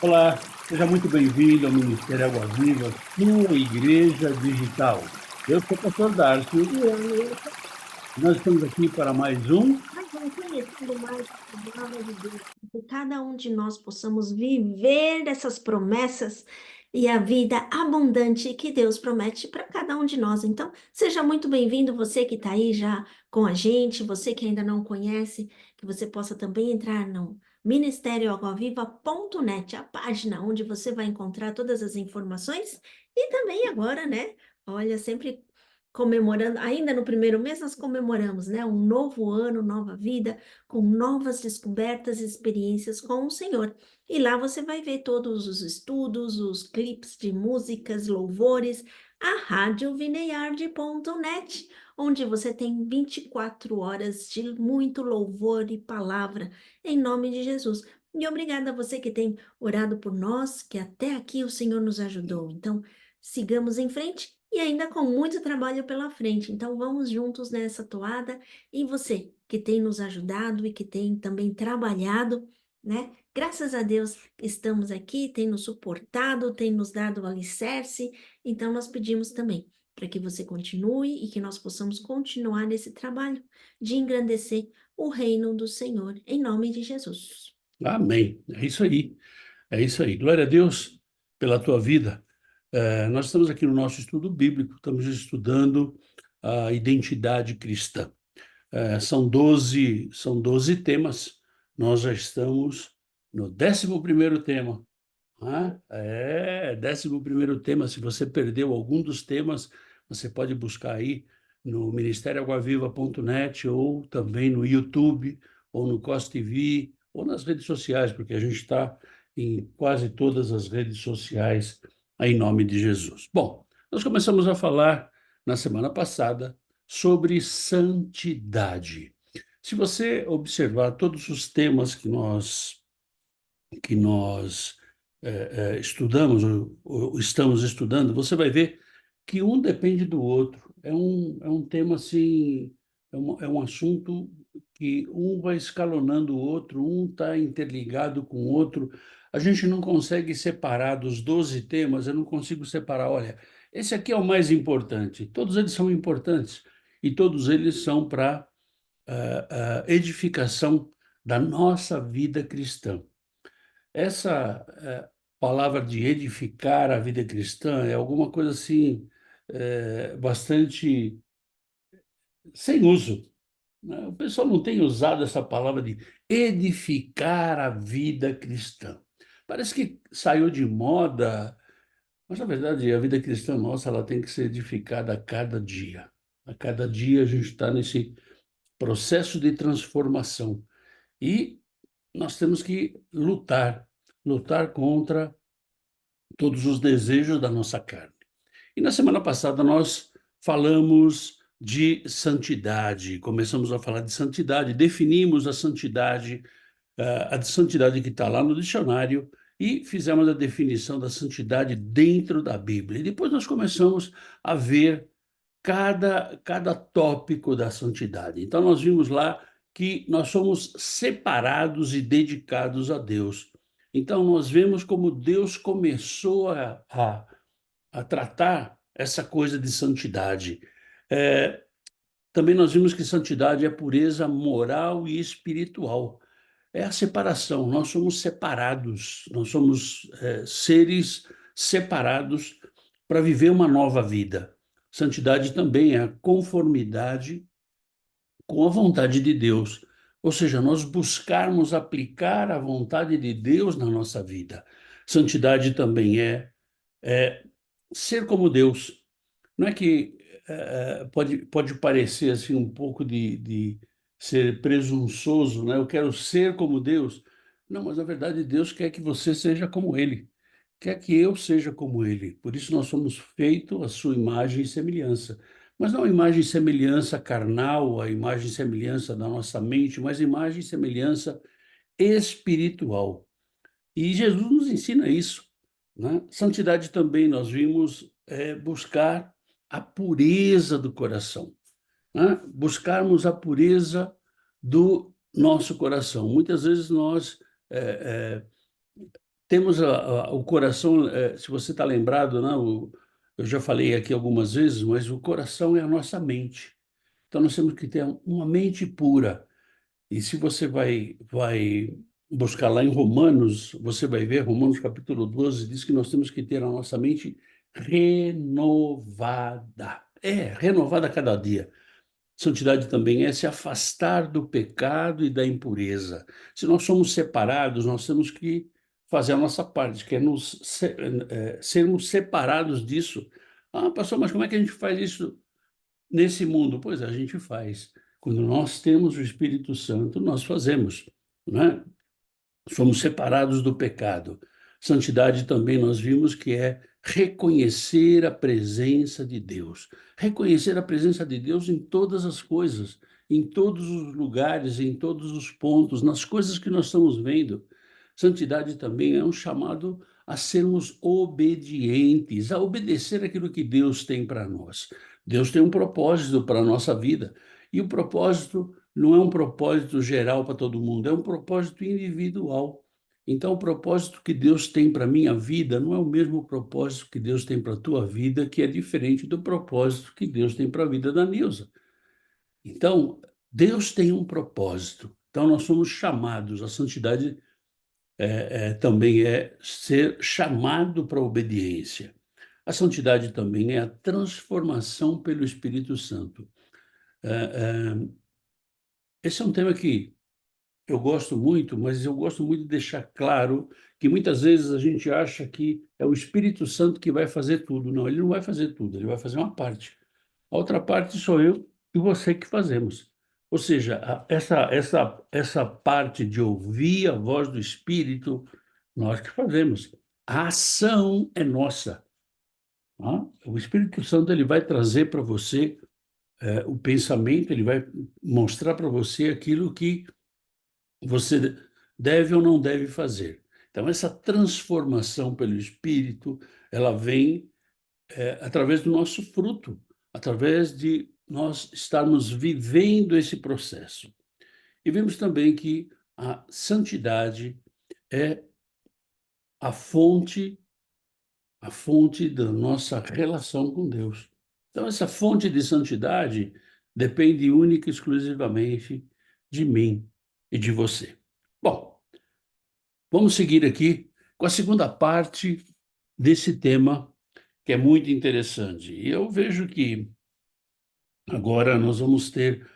Olá, seja muito bem-vindo ao Ministério Água Viva, sua igreja digital. Eu sou o pastor Darcio e nós estamos aqui para mais um. Mas vamos conhecendo mais a palavra de Deus, que cada um de nós possamos viver essas promessas e a vida abundante que Deus promete para cada um de nós. Então, seja muito bem-vindo, você que está aí já com a gente, você que ainda não conhece, que você possa também entrar no ministérioaguaviva.net, a página onde você vai encontrar todas as informações e também agora, né? Olha, sempre comemorando, ainda no primeiro mês nós comemoramos, né, um novo ano, nova vida, com novas descobertas e experiências com o Senhor. E lá você vai ver todos os estudos, os clipes de músicas, louvores, a Rádio Vineyard.net, onde você tem 24 horas de muito louvor e palavra, em nome de Jesus. E obrigada a você que tem orado por nós, que até aqui o Senhor nos ajudou. Então, sigamos em frente e ainda com muito trabalho pela frente. Então, vamos juntos nessa toada. E você que tem nos ajudado e que tem também trabalhado, né? Graças a Deus estamos aqui, tem nos suportado, tem nos dado o alicerce. Então, nós pedimos também para que você continue e que nós possamos continuar nesse trabalho de engrandecer o reino do Senhor, em nome de Jesus. Amém. É isso aí. É isso aí. Glória a Deus pela tua vida. Nós estamos aqui no nosso estudo bíblico, estamos estudando a identidade cristã. São doze temas. Nós já estamos no 11º tema. Décimo primeiro tema. Se você perdeu algum dos temas, você pode buscar aí no ministérioaguaviva.net ou também no YouTube, ou no COS TV, ou nas redes sociais, porque a gente está em quase todas as redes sociais, em nome de Jesus. Bom, nós começamos a falar na semana passada sobre santidade. Se você observar todos os temas que nós estudamos, ou estamos estudando, você vai ver que um depende do outro. É um tema assim, é um assunto que um vai escalonando o outro, um está interligado com o outro. A gente não consegue separar dos 12 temas, eu não consigo separar, olha, esse aqui é o mais importante. Todos eles são importantes e todos eles são para edificação da nossa vida cristã. Essa palavra de edificar a vida cristã é alguma coisa assim, bastante sem uso, né? O pessoal não tem usado essa palavra de edificar a vida cristã. Parece que saiu de moda, mas na verdade a vida cristã nossa ela tem que ser edificada a cada dia. A cada dia a gente está nesse processo de transformação e nós temos que lutar contra todos os desejos da nossa carne. E na semana passada nós falamos de santidade, começamos a falar de santidade, definimos a santidade, a santidade que está lá no dicionário, e fizemos a definição da santidade dentro da Bíblia. E depois nós começamos a ver cada tópico da santidade. Então nós vimos lá que nós somos separados e dedicados a Deus. Então nós vemos como Deus começou a tratar essa coisa de santidade. É, Também nós vimos que santidade é pureza moral e espiritual. É a separação, nós somos separados, nós somos seres separados para viver uma nova vida. Santidade também é a conformidade com a vontade de Deus, ou seja, nós buscarmos aplicar a vontade de Deus na nossa vida. Santidade também é ser como Deus. Não é que pode parecer assim um pouco de ser presunçoso, né? Eu quero ser como Deus. Não, mas na verdade Deus quer que você seja como Ele, quer que eu seja como Ele. Por isso nós somos feitos à sua imagem e semelhança. Mas não a imagem e semelhança carnal, a imagem e semelhança da nossa mente, mas a imagem e semelhança espiritual. E Jesus nos ensina isso, né? Santidade também nós vimos buscar a pureza do coração, né? Buscarmos a pureza do nosso coração. Muitas vezes nós temos o coração, se você está lembrado, né? Eu já falei aqui algumas vezes, mas o coração é a nossa mente. Então nós temos que ter uma mente pura. E se você vai buscar lá em Romanos, você vai ver, Romanos capítulo 12 diz que nós temos que ter a nossa mente renovada. É, renovada a cada dia. Santidade também é se afastar do pecado e da impureza. Se nós somos separados, nós temos que fazer a nossa parte, que é sermos separados disso. Ah, pastor, mas como é que a gente faz isso nesse mundo? Pois é, a gente faz. Quando nós temos o Espírito Santo, nós fazemos, né? Somos separados do pecado. Santidade também nós vimos que é reconhecer a presença de Deus. Reconhecer a presença de Deus em todas as coisas, em todos os lugares, em todos os pontos, nas coisas que nós estamos vendo. Santidade também é um chamado a sermos obedientes, a obedecer aquilo que Deus tem para nós. Deus tem um propósito para a nossa vida. E o propósito não é um propósito geral para todo mundo, é um propósito individual. Então, o propósito que Deus tem para a minha vida não é o mesmo propósito que Deus tem para a tua vida, que é diferente do propósito que Deus tem para a vida da Nilza. Então, Deus tem um propósito. Então, nós somos chamados, a santidade também é ser chamado para a obediência. A santidade também é a transformação pelo Espírito Santo. É, é, esse é um tema que eu gosto muito, mas eu gosto muito de deixar claro que muitas vezes a gente acha que é o Espírito Santo que vai fazer tudo. Não, ele não vai fazer tudo, ele vai fazer uma parte. A outra parte sou eu e você que fazemos. Ou seja, essa parte de ouvir a voz do Espírito, nós que fazemos. A ação é nossa. Tá? O Espírito Santo ele vai trazer para você o pensamento, ele vai mostrar para você aquilo que você deve ou não deve fazer. Então, essa transformação pelo Espírito, ela vem através do nosso fruto, através de nós estarmos vivendo esse processo. E vimos também que a santidade é a fonte, a fonte da nossa relação com Deus. Então, essa fonte de santidade depende única e exclusivamente de mim e de você. Bom, vamos seguir aqui com a segunda parte desse tema, que é muito interessante. E eu vejo que agora nós vamos ter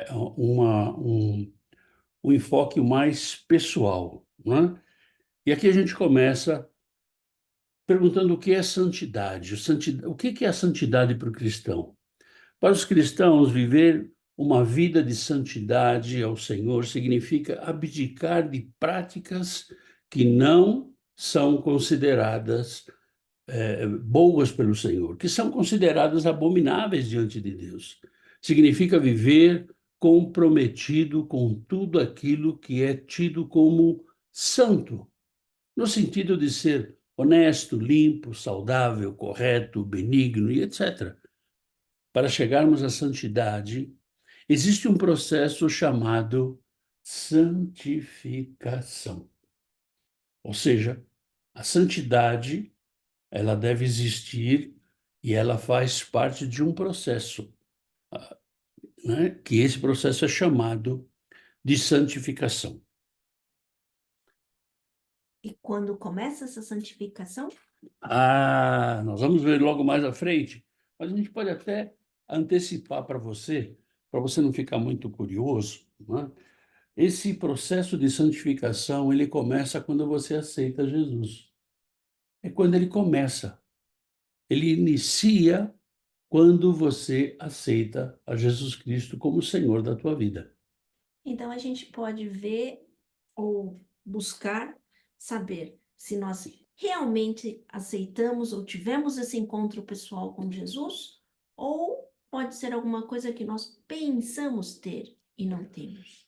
um enfoque mais pessoal, né? E aqui a gente começa perguntando o que é santidade. O que é a santidade para o cristão? Para os cristãos, viver uma vida de santidade ao Senhor significa abdicar de práticas que não são consideradas boas pelo Senhor, que são consideradas abomináveis diante de Deus. Significa viver comprometido com tudo aquilo que é tido como santo, no sentido de ser honesto, limpo, saudável, correto, benigno e etc. Para chegarmos à santidade, existe um processo chamado santificação. Ou seja, a santidade, ela deve existir e ela faz parte de um processo, né? Que esse processo é chamado de santificação. E quando começa essa santificação? Ah, nós vamos ver logo mais à frente, mas a gente pode até antecipar para você não ficar muito curioso, né? Esse processo de santificação, ele começa quando você aceita Jesus. É quando ele começa. Ele inicia quando você aceita a Jesus Cristo como Senhor da tua vida. Então a gente pode ver ou buscar saber se nós realmente aceitamos ou tivemos esse encontro pessoal com Jesus, ou pode ser alguma coisa que nós pensamos ter e não temos.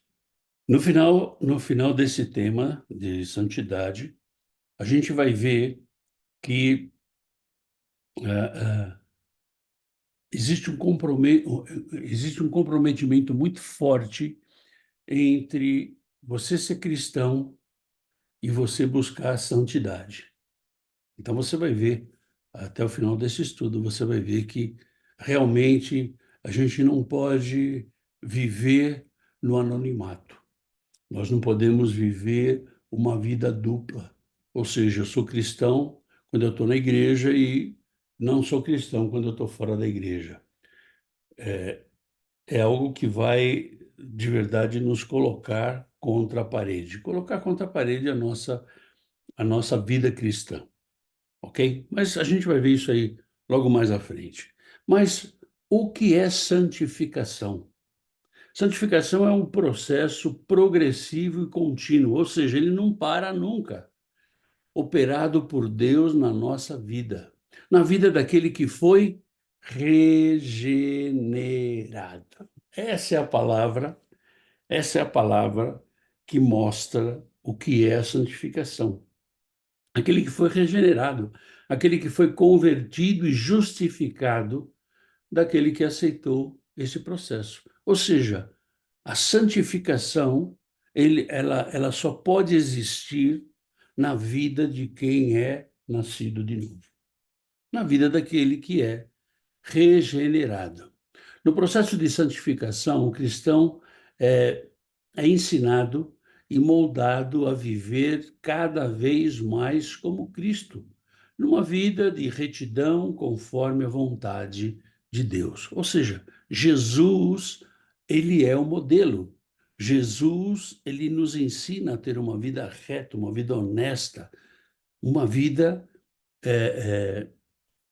No final desse tema de santidade, a gente vai ver que ah, existe um comprometimento muito forte entre você ser cristão e você buscar a santidade. Então você vai ver, até o final desse estudo, você vai ver que realmente a gente não pode viver no anonimato. Nós não podemos viver uma vida dupla. Ou seja, eu sou cristão quando eu estou na igreja e não sou cristão quando eu estou fora da igreja. É algo que vai, de verdade, nos colocar contra a parede. Colocar contra a parede a nossa vida cristã, ok? Mas a gente vai ver isso aí logo mais à frente. Mas o que é santificação? Santificação é um processo progressivo e contínuo, ou seja, ele não para nunca, operado por Deus na nossa vida, na vida daquele que foi regenerado. Essa é a palavra que mostra o que é a santificação. Aquele que foi regenerado, aquele que foi convertido e justificado daquele que aceitou esse processo. Ou seja, a santificação, ela só pode existir na vida de quem é nascido de novo, na vida daquele que é regenerado. No processo de santificação, o cristão é, é ensinado e moldado a viver cada vez mais como Cristo, numa vida de retidão conforme a vontade de Deus. Ou seja, Jesus, ele é o modelo. Jesus, ele nos ensina a ter uma vida reta, uma vida honesta, uma vida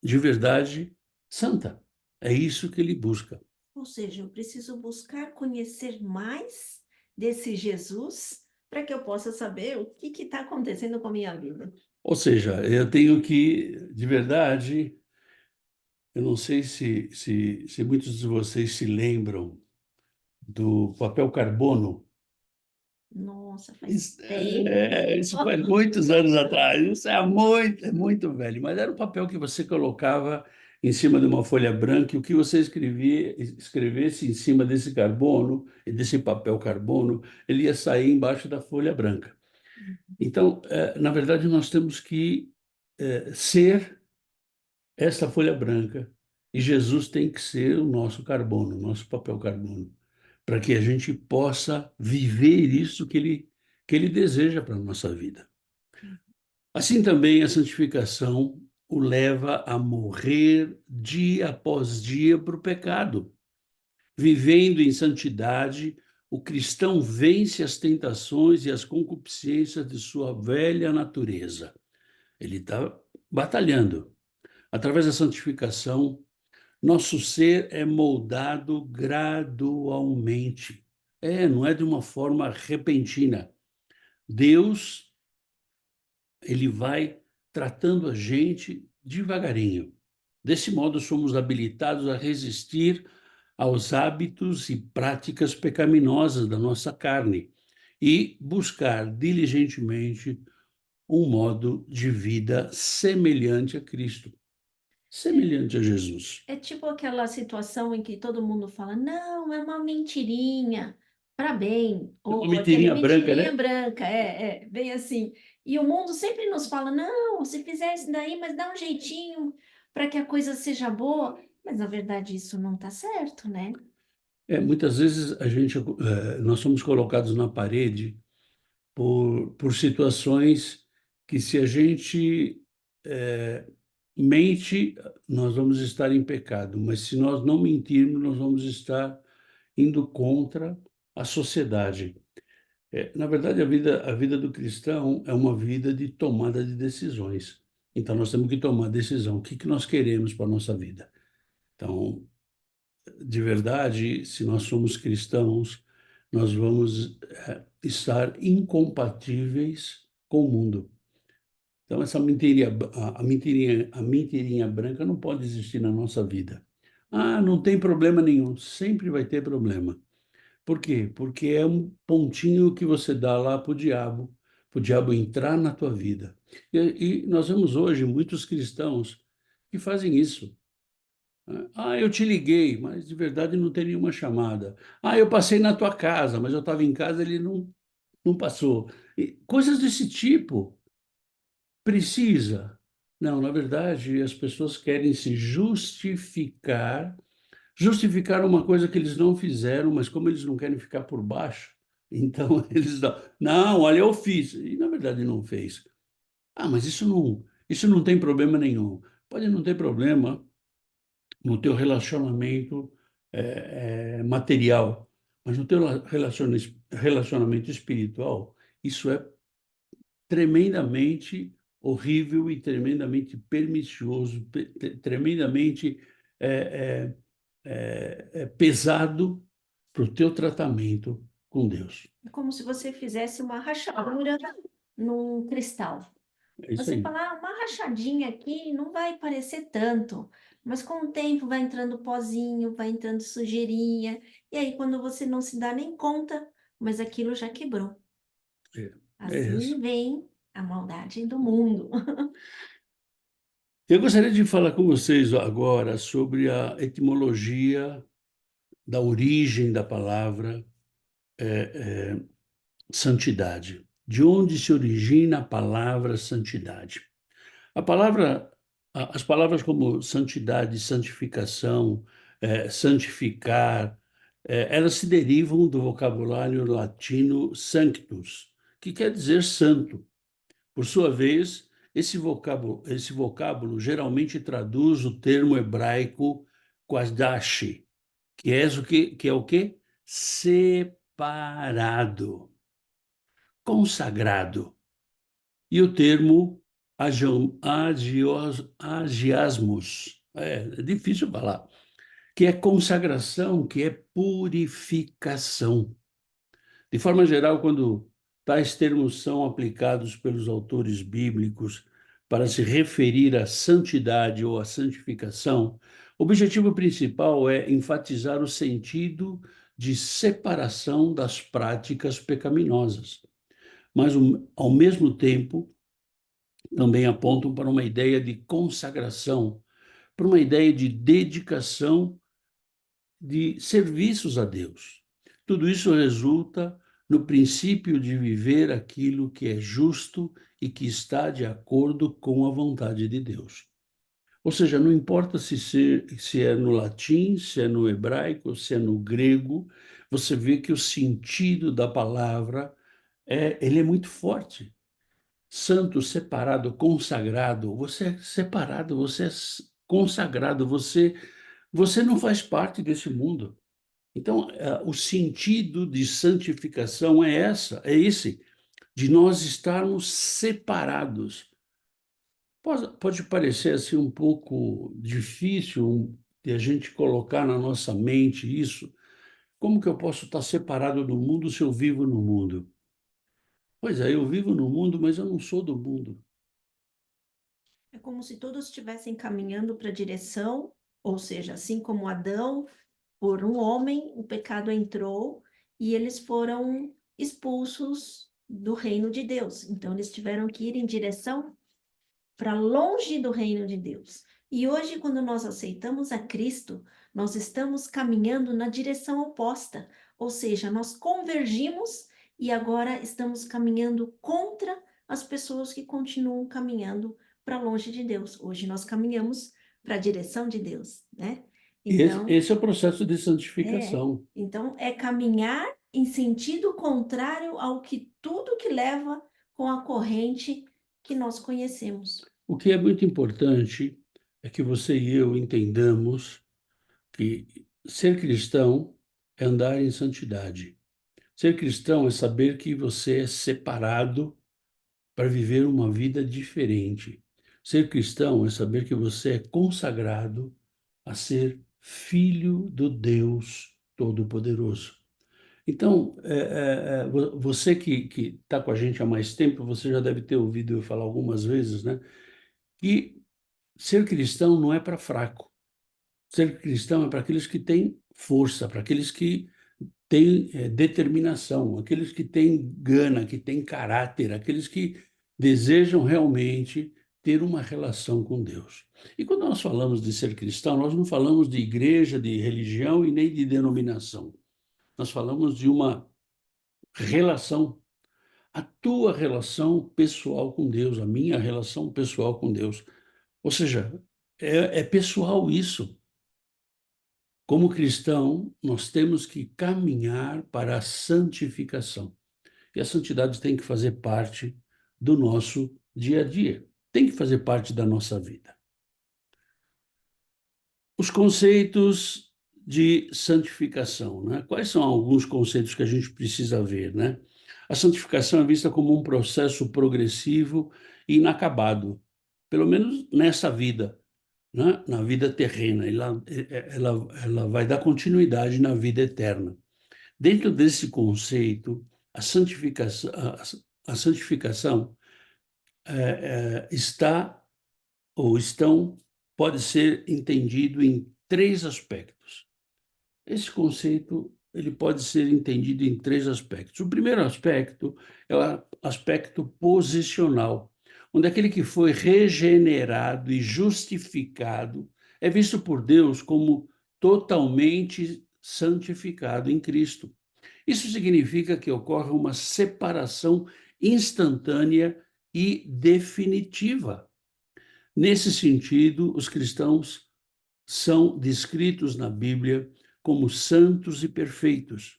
de verdade santa. É isso que ele busca. Ou seja, eu preciso buscar conhecer mais desse Jesus para que eu possa saber o que está acontecendo com a minha vida. Ou seja, eu tenho que, de verdade, eu não sei se muitos de vocês se lembram do papel carbono. Nossa, faz Isso, tempo. isso faz muitos anos atrás, isso é muito velho, mas era um papel que você colocava em cima de uma folha branca e o que você escrevesse em cima desse carbono, e desse papel carbono, ele ia sair embaixo da folha branca. Então, na verdade, nós temos que ser essa folha branca e Jesus tem que ser o nosso carbono, o nosso papel carbono, para que a gente possa viver isso que ele deseja para a nossa vida. Assim também a santificação o leva a morrer dia após dia para o pecado. Vivendo em santidade, o cristão vence as tentações e as concupiscências de sua velha natureza. Ele está batalhando. Através da santificação, nosso ser é moldado gradualmente. Não é de uma forma repentina. Deus, ele vai tratando a gente devagarinho. Desse modo, somos habilitados a resistir aos hábitos e práticas pecaminosas da nossa carne e buscar diligentemente um modo de vida semelhante a Cristo, semelhante a Jesus. É tipo aquela situação em que todo mundo fala, não, é uma mentirinha, para bem, É uma ou aquele mentirinha branca, mentirinha né? branca, bem assim. E o mundo sempre nos fala, não, se fizer isso daí, mas dá um jeitinho para que a coisa seja boa. Mas na verdade isso não está certo, né? Muitas vezes nós somos colocados na parede por situações que se a gente é, mente, nós vamos estar em pecado, mas se nós não mentirmos, nós vamos estar indo contra a sociedade. Na verdade, a vida do cristão é uma vida de tomada de decisões. Então, nós temos que tomar decisão. O que que nós queremos para a nossa vida? Então, de verdade, se nós somos cristãos, nós vamos estar incompatíveis com o mundo. Então, essa a mentirinha branca não pode existir na nossa vida. Ah, não tem problema nenhum. Sempre vai ter problema. Por quê? Porque é um pontinho que você dá lá para o diabo entrar na tua vida. E nós vemos hoje muitos cristãos que fazem isso. Ah, eu te liguei, mas de verdade não tem nenhuma chamada. Ah, eu passei na tua casa, mas eu estava em casa, ele não. não passou. Coisas desse tipo. Precisa? Não, na verdade, as pessoas querem se justificar, justificar uma coisa que eles não fizeram, mas como eles não querem ficar por baixo, então eles dão, não, olha, eu fiz, e na verdade não fez. Ah, mas isso não tem problema nenhum. Pode não ter problema no teu relacionamento material, mas no teu relacionamento espiritual, isso é tremendamente horrível e tremendamente pernicioso, tremendamente é, pesado para o teu tratamento com Deus. É como se você fizesse uma rachadura num cristal. É isso Você aí. fala, uma rachadinha aqui não vai parecer tanto, mas com o tempo vai entrando pozinho, vai entrando sujeirinha, e aí quando você não se dá nem conta, mas aquilo já quebrou. É, é isso. Assim vem a maldade do mundo. Eu gostaria de falar com vocês agora sobre a etimologia da origem da palavra santidade. De onde se origina a palavra santidade? A palavra, as palavras como santidade, santificação, santificar, elas se derivam do vocabulário latino sanctus, que quer dizer santo. Por sua vez, esse vocábulo geralmente traduz o termo hebraico quadashi, que é o quê? Separado, consagrado. E o termo agiasmos, é difícil falar, que é consagração, que é purificação. De forma geral, quando tais termos são aplicados pelos autores bíblicos para se referir à santidade ou à santificação, o objetivo principal é enfatizar o sentido de separação das práticas pecaminosas, mas, ao mesmo tempo, também apontam para uma ideia de consagração, para uma ideia de dedicação de serviços a Deus. Tudo isso resulta no princípio de viver aquilo que é justo e que está de acordo com a vontade de Deus. Ou seja, não importa se é no latim, se é no hebraico, se é no grego, você vê que o sentido da palavra ele é muito forte. Santo, separado, consagrado, você é separado, você é consagrado, você não faz parte desse mundo. Então, o sentido de santificação é esse, de nós estarmos separados. Pode parecer assim um pouco difícil de a gente colocar na nossa mente isso. Como que eu posso estar separado do mundo se eu vivo no mundo? Pois é, eu vivo no mundo, mas eu não sou do mundo. É como se todos estivessem caminhando para a direção, ou seja, assim como Adão, por um homem, o pecado entrou e eles foram expulsos do reino de Deus. Então, eles tiveram que ir em direção para longe do reino de Deus. E hoje, quando nós aceitamos a Cristo, nós estamos caminhando na direção oposta, ou seja, nós convergimos e agora estamos caminhando contra as pessoas que continuam caminhando para longe de Deus. Hoje nós caminhamos para a direção de Deus, né? Então, Esse é o processo de é, santificação. então é caminhar em sentido contrário ao que tudo que leva com a corrente que nós conhecemos. O que é muito importante é que você e eu entendamos que ser cristão é andar em santidade. Ser cristão é saber que você é separado para viver uma vida diferente. Ser cristão é saber que você é consagrado a ser filho do Deus Todo-Poderoso. Então, você que está com a gente há mais tempo, você já deve ter ouvido eu falar algumas vezes, né? Que ser cristão não é para fraco. Ser cristão é para aqueles que têm força, para aqueles que têm determinação, aqueles que têm gana, que têm caráter, aqueles que desejam realmente ter uma relação com Deus. E quando nós falamos de ser cristão, nós não falamos de igreja, de religião e nem de denominação. Nós falamos de uma relação. a tua relação pessoal com Deus, a minha relação pessoal com Deus. Ou seja, é pessoal isso. Como cristão, nós temos que caminhar para a santificação. E a santidade tem que fazer parte do nosso dia a dia, tem que fazer parte da nossa vida. Os conceitos de santificação, né? Quais são alguns conceitos que a gente precisa ver, né? A santificação é vista como um processo progressivo e inacabado, pelo menos nessa vida, né? Na vida terrena. Ela vai dar continuidade na vida eterna. Dentro desse conceito, a santificação está ou estão pode ser entendido em três aspectos. Esse conceito ele pode ser entendido em três aspectos. O primeiro aspecto é o aspecto posicional, onde aquele que foi regenerado e justificado é visto por Deus como totalmente santificado em Cristo. Isso significa que ocorre uma separação instantânea e definitiva. Nesse sentido, os cristãos são descritos na Bíblia como santos e perfeitos,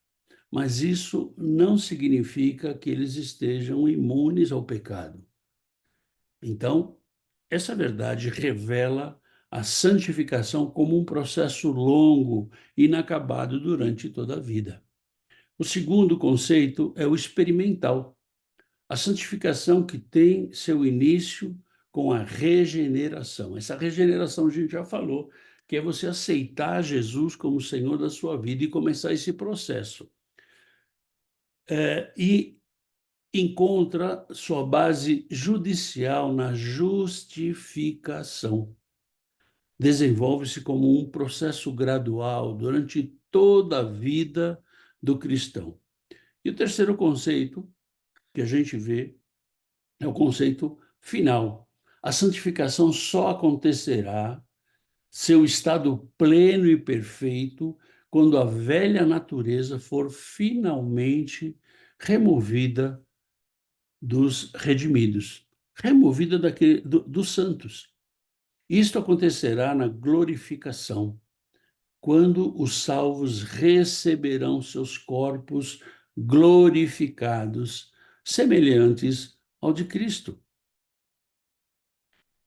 mas isso não significa que eles estejam imunes ao pecado. Então, essa verdade revela a santificação como um processo longo, inacabado durante toda a vida. O segundo conceito é o experimental. A santificação que tem seu início com a regeneração. Essa regeneração a gente já falou, que é você aceitar Jesus como Senhor da sua vida e começar esse processo. E encontra sua base judicial na justificação. Desenvolve-se como um processo gradual durante toda a vida do cristão. E o terceiro conceito que a gente vê é o conceito final. A santificação só acontecerá, seu estado pleno e perfeito, quando a velha natureza for finalmente removida dos redimidos, removida dos santos. Isto acontecerá na glorificação, quando os salvos receberão seus corpos glorificados, semelhantes ao de Cristo.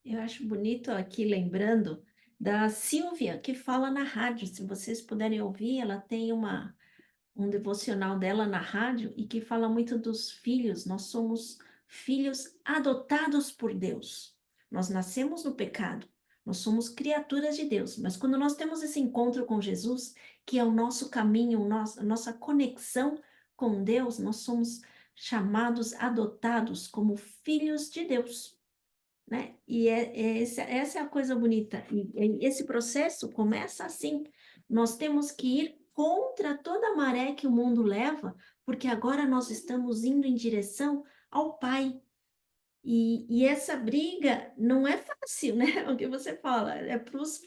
Eu acho bonito aqui, lembrando da Silvia, que fala na rádio. Se vocês puderem ouvir, ela tem um devocional dela na rádio e que fala muito dos filhos. Nós somos filhos adotados por Deus. Nós nascemos no pecado, nós somos criaturas de Deus, mas quando nós temos esse encontro com Jesus, que é o nosso caminho, a nossa conexão com Deus, nós somos chamados, adotados como filhos de Deus. Né? E essa é a coisa bonita. E esse processo começa assim. Nós temos que ir contra toda a maré que o mundo leva, porque agora nós estamos indo em direção ao Pai. E essa briga não é fácil, né? O que você fala, é para os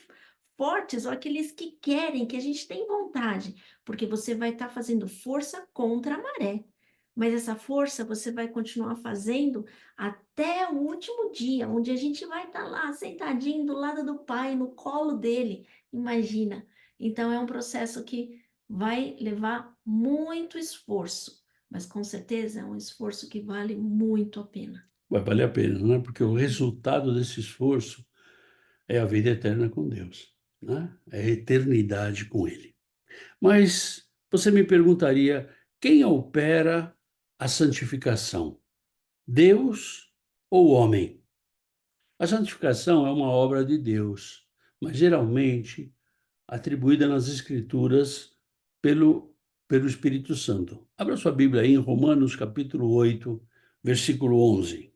fortes, ou aqueles que querem, que a gente tem vontade, porque você vai estar fazendo força contra a maré. Mas essa força você vai continuar fazendo até o último dia, onde a gente vai estar lá sentadinho do lado do pai, no colo dele. Imagina. Então é um processo que vai levar muito esforço, mas com certeza é um esforço que vale muito a pena. Vai valer a pena, né? Porque o resultado desse esforço é a vida eterna com Deus, né? É a eternidade com Ele. Mas você me perguntaria, quem opera a santificação? Deus ou o homem? A santificação é uma obra de Deus, mas geralmente atribuída nas Escrituras pelo Espírito Santo. Abra sua Bíblia aí em Romanos capítulo 8, versículo 11.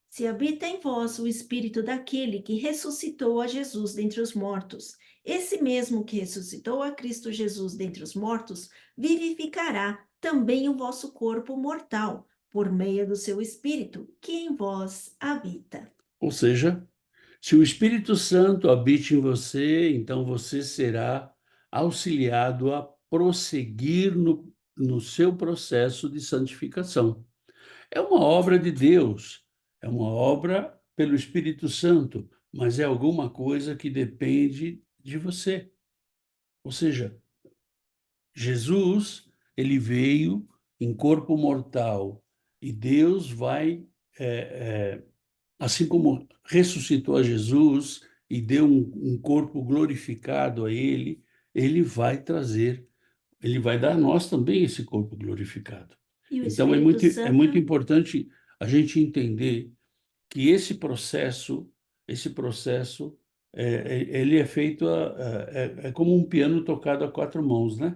Se habita em vós o espírito daquele que ressuscitou a Jesus dentre os mortos, esse mesmo que ressuscitou a Cristo Jesus dentre os mortos, vivificará também o vosso corpo mortal, por meio do seu espírito que em vós habita. Ou seja, se o Espírito Santo habite em você, então você será auxiliado a prosseguir no seu processo de santificação. É uma obra de Deus, é uma obra pelo Espírito Santo, mas é alguma coisa que depende de você. Ou seja, Jesus, ele veio em corpo mortal e Deus vai, assim como ressuscitou a Jesus e deu um corpo glorificado a ele, ele vai trazer, ele vai dar a nós também esse corpo glorificado. E o Então Espírito é muito Santo, importante a gente entender que esse processo, ele é feito, é como um piano tocado a quatro mãos, né?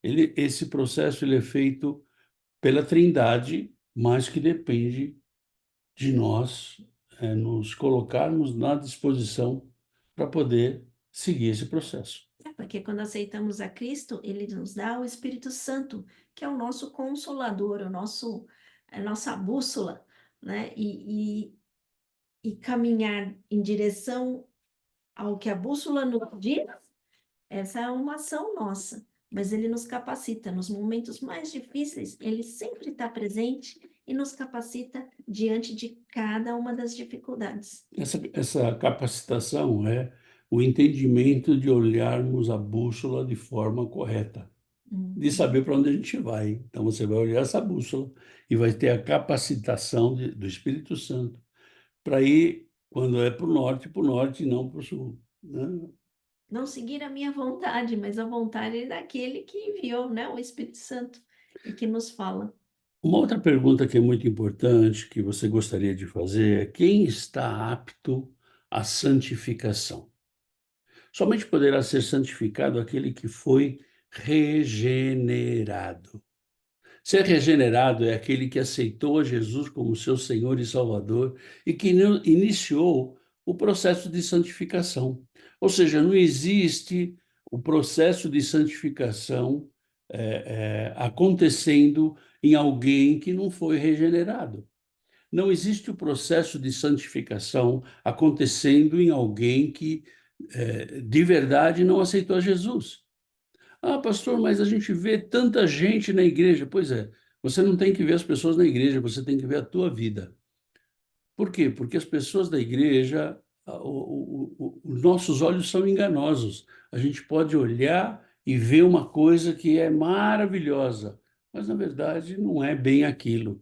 Esse processo ele é feito pela Trindade, mas que depende de nós nos colocarmos na disposição para poder seguir esse processo. porque quando aceitamos a Cristo, ele nos dá o Espírito Santo, que é o nosso consolador, a nossa bússola, né? E caminhar em direção ao que a bússola nos diz, essa é uma ação nossa, mas ele nos capacita nos momentos mais difíceis, ele sempre está presente e nos capacita diante de cada uma das dificuldades. Essa capacitação é o entendimento de olharmos a bússola de forma correta, de Uhum. saber para onde a gente vai. Então, você vai olhar essa bússola e vai ter a capacitação do Espírito Santo para ir, quando é para o norte e não para o sul, né? Não seguir a minha vontade, mas a vontade daquele que enviou, né, o Espírito Santo, e que nos fala. Uma outra pergunta que é muito importante, que você gostaria de fazer, é quem está apto à santificação? Somente poderá ser santificado aquele que foi regenerado. Ser regenerado é aquele que aceitou Jesus como seu Senhor e Salvador e que iniciou o processo de santificação. Ou seja, não existe o processo de santificação acontecendo em alguém que não foi regenerado. Não existe o processo de santificação acontecendo em alguém que de verdade não aceitou Jesus. Ah, pastor, mas a gente vê tanta gente na igreja. Pois é, você não tem que ver as pessoas na igreja, você tem que ver a tua vida. Por quê? Porque as pessoas da igreja, os nossos olhos são enganosos. A gente pode olhar e ver uma coisa que é maravilhosa, mas na verdade não é bem aquilo.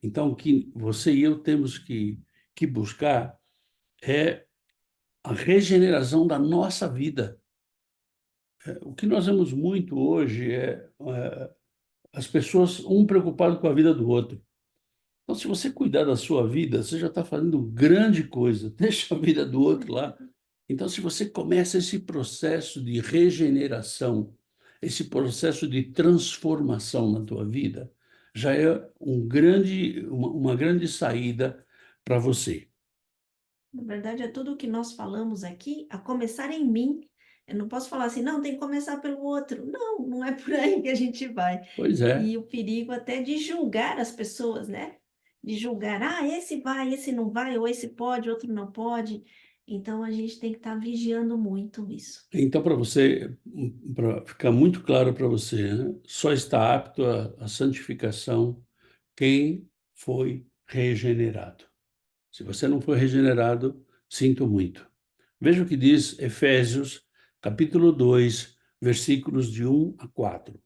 Então, o que você e eu temos que buscar é a regeneração da nossa vida. O que nós vemos muito hoje é as pessoas, um preocupado com a vida do outro. Então, se você cuidar da sua vida, você já está fazendo grande coisa. Deixa a vida do outro lá. Então, se você começa esse processo de regeneração, esse processo de transformação na tua vida, já é uma grande saída para você. Na verdade, é tudo o que nós falamos aqui, a começar em mim. Eu não posso falar assim, não, tem que começar pelo outro. Não, não é por aí que a gente vai. Pois é. E o perigo até de julgar as pessoas, né? De julgar, ah, esse vai, esse não vai, ou esse pode, outro não pode. Então a gente tem que estar vigiando muito isso. Então, para ficar muito claro para você, né, só está apto à santificação quem foi regenerado. Se você não foi regenerado, sinto muito. Veja o que diz Efésios, capítulo 2, versículos de 1 a 4.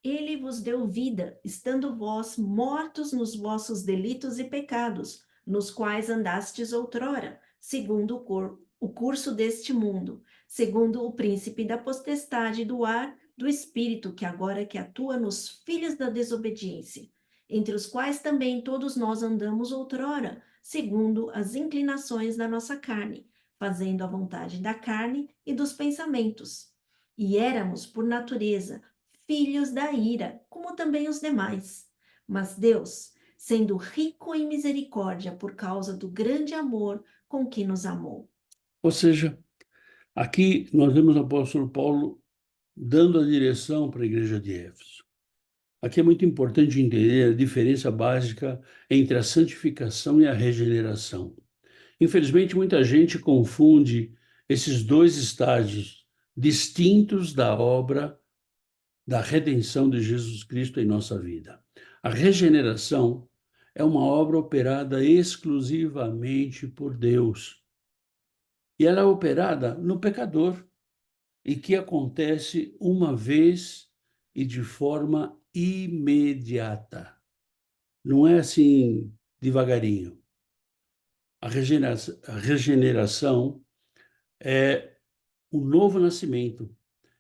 Ele vos deu vida, estando vós mortos nos vossos delitos e pecados, nos quais andastes outrora, segundo o curso deste mundo, segundo o príncipe da potestade do ar, do espírito que agora que atua nos filhos da desobediência, entre os quais também todos nós andamos outrora, segundo as inclinações da nossa carne, fazendo a vontade da carne e dos pensamentos. E éramos, por natureza, filhos da ira, como também os demais. Mas Deus, sendo rico em misericórdia por causa do grande amor com que nos amou. Ou seja, aqui nós vemos o apóstolo Paulo dando a direção para a igreja de Éfeso. Aqui é muito importante entender a diferença básica entre a santificação e a regeneração. Infelizmente, muita gente confunde esses dois estágios distintos da obra da redenção de Jesus Cristo em nossa vida. A regeneração é uma obra operada exclusivamente por Deus. E ela é operada no pecador, e que acontece uma vez e de forma imediata. Não é assim devagarinho. A regeneração é o novo nascimento.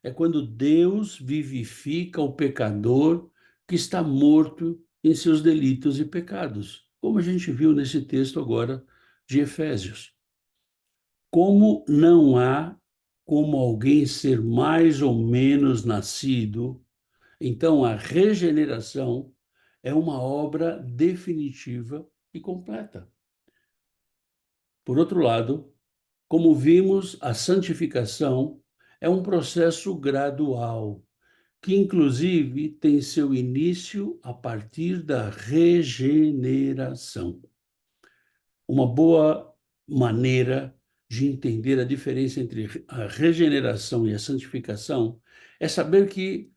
É quando Deus vivifica o pecador que está morto em seus delitos e pecados, como a gente viu nesse texto agora de Efésios. Como não há como alguém ser mais ou menos nascido, então a regeneração é uma obra definitiva e completa. Por outro lado, como vimos, a santificação é um processo gradual, que inclusive tem seu início a partir da regeneração. Uma boa maneira de entender a diferença entre a regeneração e a santificação é saber que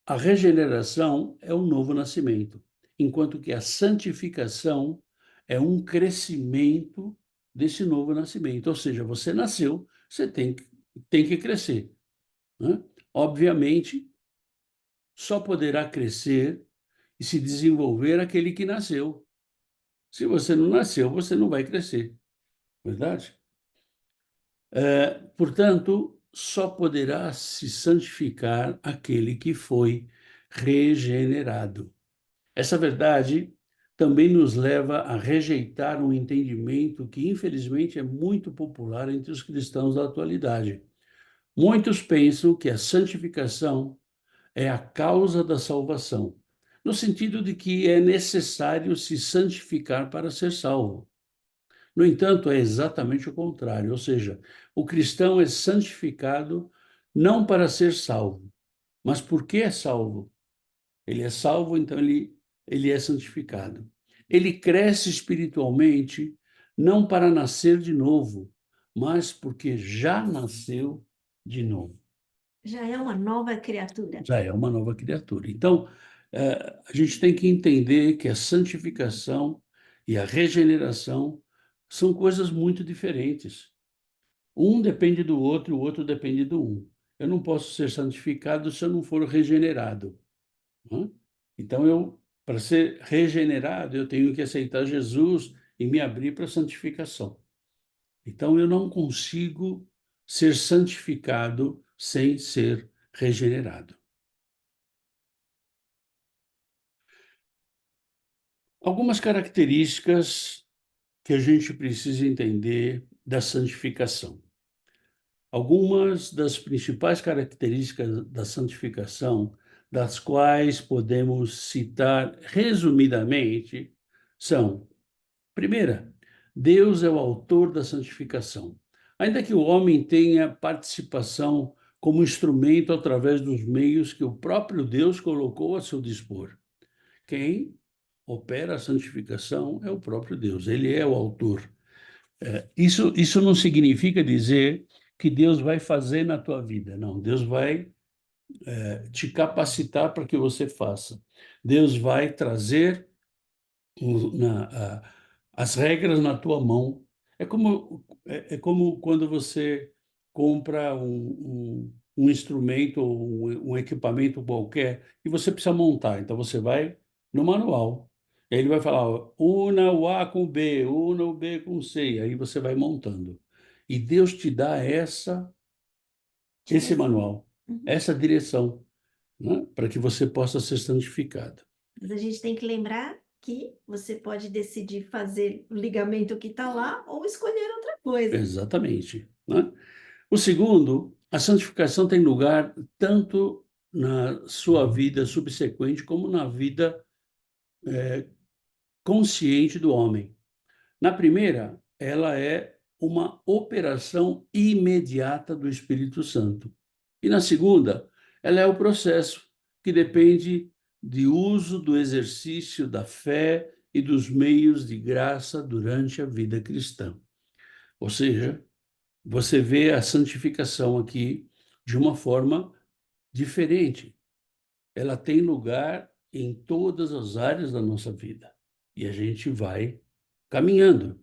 a regeneração é um novo nascimento, enquanto que a santificação é um crescimento desse novo nascimento. Ou seja, você nasceu, você tem que crescer, né? Obviamente, só poderá crescer e se desenvolver aquele que nasceu. Se você não nasceu, você não vai crescer, verdade? Portanto, só poderá se santificar aquele que foi regenerado. Essa verdade também nos leva a rejeitar um entendimento que, infelizmente, é muito popular entre os cristãos da atualidade. Muitos pensam que a santificação é a causa da salvação, no sentido de que é necessário se santificar para ser salvo. No entanto, é exatamente o contrário, ou seja, o cristão é santificado não para ser salvo, mas porque é salvo. Ele é salvo, então ele é santificado. Ele cresce espiritualmente não para nascer de novo, mas porque já nasceu de novo. Já é uma nova criatura. Já é uma nova criatura. Então, a gente tem que entender que a santificação e a regeneração são coisas muito diferentes. Um depende do outro, o outro depende do um. Eu não posso ser santificado se eu não for regenerado, né? Então, para ser regenerado, eu tenho que aceitar Jesus e me abrir para a santificação. Então, eu não consigo ser santificado sem ser regenerado. Algumas características que a gente precisa entender da santificação. Algumas das principais características da santificação, das quais podemos citar resumidamente, são: primeira, Deus é o autor da santificação. Ainda que o homem tenha participação como instrumento através dos meios que o próprio Deus colocou a seu dispor. Quem opera a santificação é o próprio Deus, ele é o autor. Isso não significa dizer que Deus vai fazer na tua vida, não. Deus vai te capacitar para que você faça. Deus vai trazer as regras na tua mão. É como quando você compra um instrumento ou um equipamento qualquer e você precisa montar. Então você vai no manual. E aí ele vai falar, ó, una o A com o B, una o B com o C. E aí você vai montando. E Deus te dá esse Direção. manual, Uhum. essa direção, né, para que você possa ser santificado. Mas a gente tem que lembrar que você pode decidir fazer o ligamento que está lá ou escolher outra coisa. Exatamente, né? O segundo, a santificação tem lugar tanto na sua vida subsequente como na vida consciente do homem. Na primeira, ela é uma operação imediata do Espírito Santo. E na segunda, ela é o processo que depende de uso do exercício da fé e dos meios de graça durante a vida cristã. Ou seja, você vê a santificação aqui de uma forma diferente. ela tem lugar em todas as áreas da nossa vida. E a gente vai caminhando.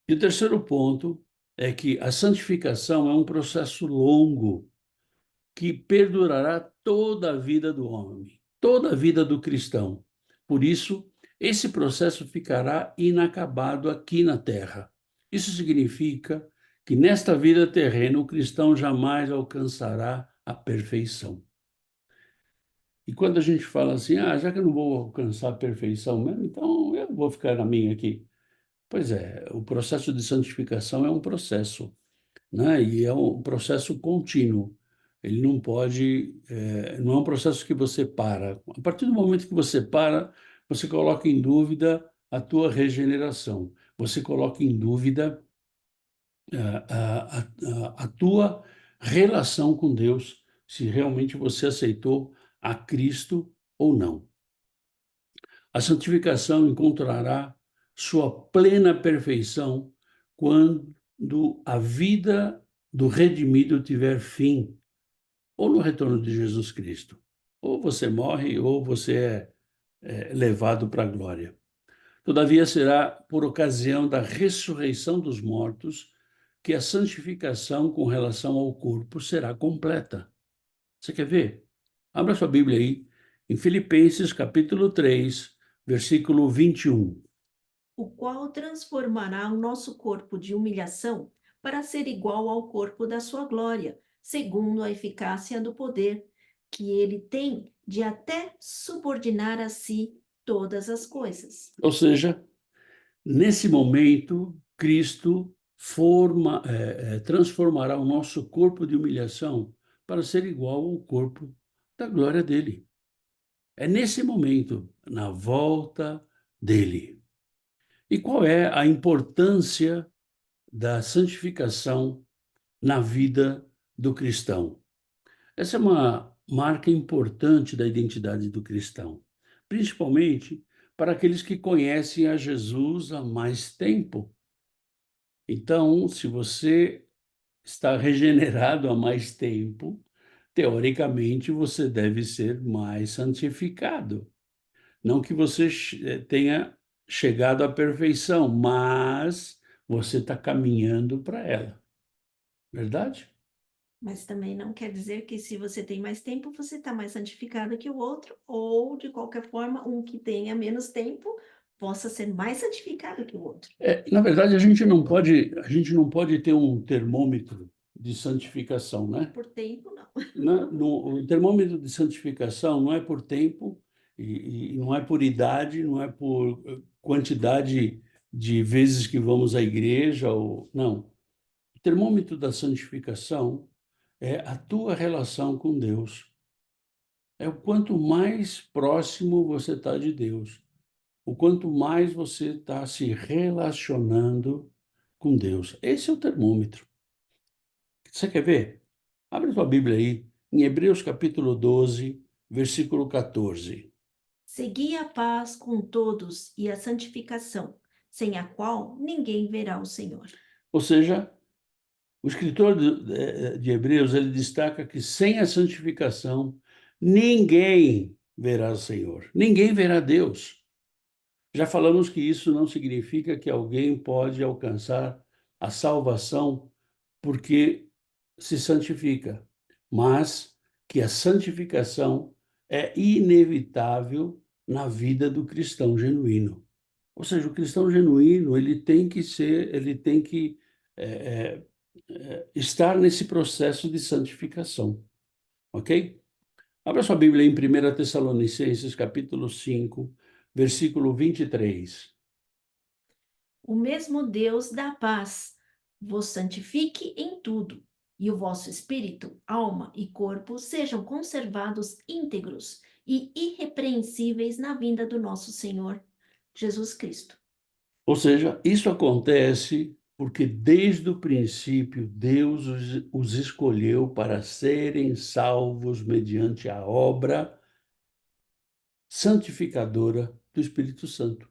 E o terceiro ponto é que a santificação é um processo longo que perdurará toda a vida do homem, toda a vida do cristão. Por isso, esse processo ficará inacabado aqui na terra. Isso significa que nesta vida terrena o cristão jamais alcançará a perfeição. E quando a gente fala assim, já que eu não vou alcançar a perfeição mesmo, então eu vou ficar na minha aqui. Pois é, o processo de santificação é um processo, né? E é um processo contínuo. Ele não pode, não é um processo que você para. A partir do momento que você para, você coloca em dúvida a tua regeneração. Você coloca em dúvida a tua relação com Deus, se realmente você aceitou a Cristo ou não. A santificação encontrará sua plena perfeição quando a vida do redimido tiver fim, ou no retorno de Jesus Cristo. Ou você morre, ou você é levado para a glória. Todavia, será por ocasião da ressurreição dos mortos que a santificação com relação ao corpo será completa. Você quer ver? Abra sua Bíblia aí, em Filipenses capítulo 3, versículo 21. O qual transformará o nosso corpo de humilhação para ser igual ao corpo da sua glória, segundo a eficácia do poder que ele tem de até subordinar a si todas as coisas. Ou seja, nesse momento, Cristo transformará o nosso corpo de humilhação para ser igual ao corpo da glória dele. É nesse momento, na volta dele. E qual é a importância da santificação na vida do cristão? Essa é uma marca importante da identidade do cristão, principalmente para aqueles que conhecem a Jesus há mais tempo. Então, se você está regenerado há mais tempo, teoricamente você deve ser mais santificado. Não que você tenha chegado à perfeição, mas você está caminhando para ela. Verdade? Mas também não quer dizer que se você tem mais tempo, você está mais santificado que o outro, ou de qualquer forma, um que tenha menos tempo possa ser mais santificado que o outro. Na verdade, a gente não pode ter um termômetro de santificação, né? Por tempo, não. O termômetro de santificação não é por tempo e não é por idade, não é por quantidade de vezes que vamos à igreja ou não. O termômetro da santificação é a tua relação com Deus. É o quanto mais próximo você está de Deus, o quanto mais você está se relacionando com Deus. Esse é o termômetro. Você quer ver? Abre sua Bíblia aí, em Hebreus capítulo 12, versículo 14. Segui a paz com todos e a santificação, sem a qual ninguém verá o Senhor. Ou seja, o escritor de Hebreus, ele destaca que sem a santificação, ninguém verá o Senhor, ninguém verá Deus. Já falamos que isso não significa que alguém pode alcançar a salvação porque se santifica, mas que a santificação é inevitável na vida do cristão genuíno. Ou seja, o cristão genuíno, ele tem que é, estar nesse processo de santificação, ok? Abra sua Bíblia em 1 Tessalonicenses, capítulo 5, versículo 23. O mesmo Deus da paz vos santifique em tudo, e o vosso espírito, alma e corpo sejam conservados íntegros e irrepreensíveis na vinda do nosso Senhor Jesus Cristo. Ou seja, isso acontece porque desde o princípio Deus os escolheu para serem salvos mediante a obra santificadora do Espírito Santo.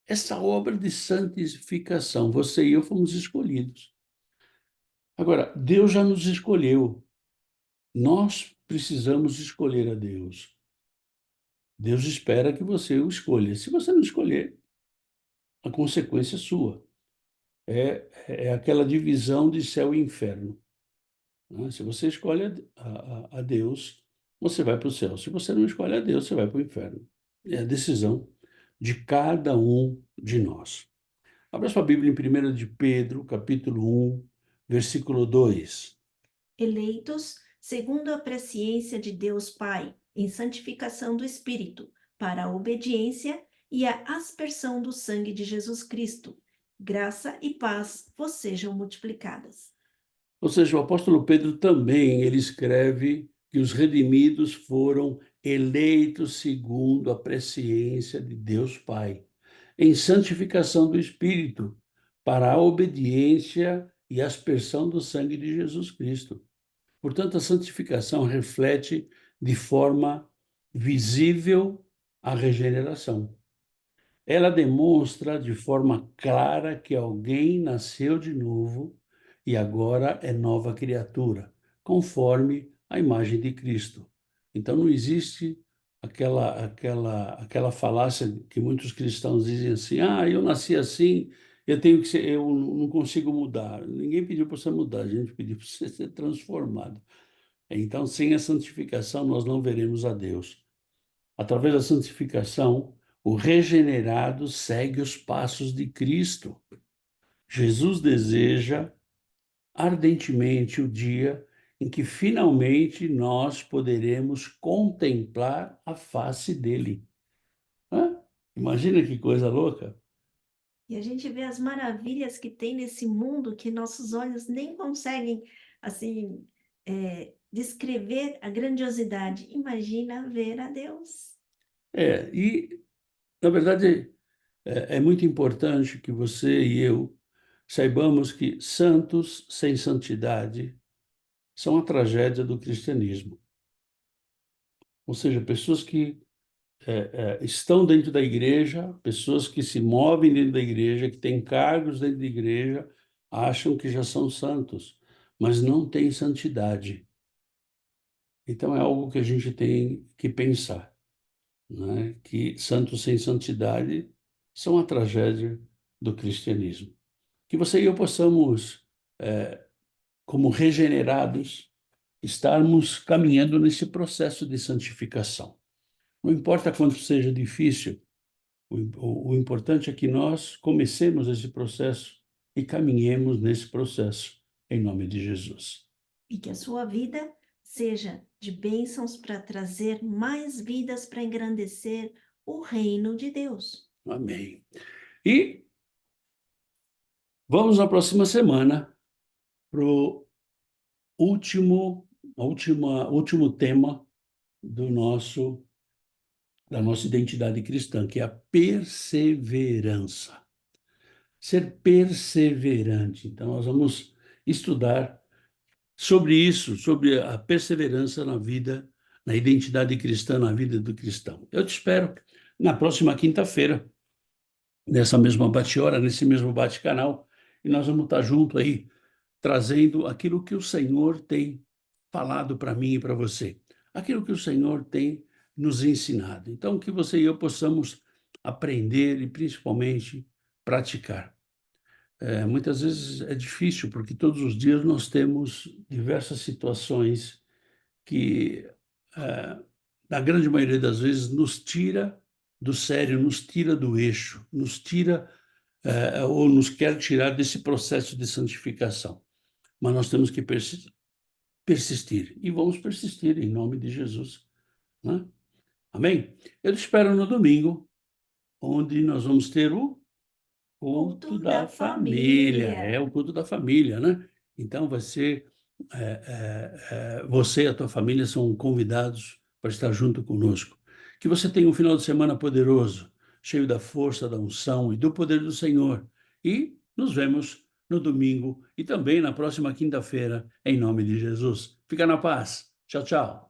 Essa obra de santificação, você e eu fomos escolhidos. Agora, Deus já nos escolheu. Nós precisamos escolher a Deus. Deus espera que você o escolha. Se você não escolher, a consequência é sua. É aquela divisão de céu e inferno, né? Se você escolhe a Deus, você vai para o céu. Se você não escolhe a Deus, você vai para o inferno. É a decisão de cada um de nós. Abra sua Bíblia em 1 de Pedro, capítulo 1, versículo 2. Eleitos segundo a presciência de Deus Pai, em santificação do Espírito, para a obediência e a aspersão do sangue de Jesus Cristo. Graça e paz vos sejam multiplicadas. Ou seja, o apóstolo Pedro também, ele escreve que os redimidos foram eleitos segundo a presciência de Deus Pai, em santificação do Espírito, para a obediência e aspersão do sangue de Jesus Cristo. Portanto, a santificação reflete de forma visível a regeneração. Ela demonstra de forma clara que alguém nasceu de novo e agora é nova criatura, conforme a imagem de Cristo. Então não existe aquela falácia que muitos cristãos dizem assim: "Ah, eu nasci assim, eu tenho que ser, eu não consigo mudar". Ninguém pediu para você mudar, a gente pediu para você ser transformado. Então, sem a santificação, nós não veremos a Deus. Através da santificação, o regenerado segue os passos de Cristo. Jesus deseja ardentemente o dia em que finalmente nós poderemos contemplar a face dele. Hã? Imagina que coisa louca! E a gente vê as maravilhas que tem nesse mundo que nossos olhos nem conseguem, assim, descrever a grandiosidade. Imagina ver a Deus. E, na verdade, é muito importante que você e eu saibamos que santos sem santidade são a tragédia do cristianismo. Ou seja, pessoas que estão dentro da igreja, pessoas que se movem dentro da igreja, que têm cargos dentro da igreja, acham que já são santos, mas não têm santidade. Então é algo que a gente tem que pensar, né? Que santos sem santidade são a tragédia do cristianismo. Que você e eu possamos, como regenerados, estarmos caminhando nesse processo de santificação. Não importa quanto seja difícil, o importante é que nós comecemos esse processo e caminhemos nesse processo, em nome de Jesus. E que a sua vida seja de bênçãos para trazer mais vidas para engrandecer o reino de Deus. Amém. E vamos na próxima semana para o último tema da nossa identidade cristã, que é a perseverança. Ser perseverante. Então, nós vamos estudar sobre isso, sobre a perseverança na vida, na identidade cristã, na vida do cristão. Eu te espero na próxima quinta-feira, nessa mesma bate-hora, nesse mesmo bate-canal, e nós vamos estar junto aí, trazendo aquilo que o Senhor tem falado para mim e para você, aquilo que o Senhor tem nos ensinado. Então, que você e eu possamos aprender e, principalmente, praticar. Muitas vezes é difícil, porque todos os dias nós temos diversas situações que, na grande maioria das vezes, nos tira do sério, nos tira do eixo, nos tira, ou nos quer tirar desse processo de santificação. Mas nós temos que persistir, e vamos persistir em nome de Jesus, né? Amém? Eu te espero no domingo, onde nós vamos ter o culto Culto da da família, família. o culto da família, né? Então vai ser, você e a tua família são convidados para estar junto conosco. Que você tenha um final de semana poderoso, cheio da força, da unção e do poder do Senhor. E nos vemos no domingo e também na próxima quinta-feira, em nome de Jesus. Fica na paz. Tchau, tchau.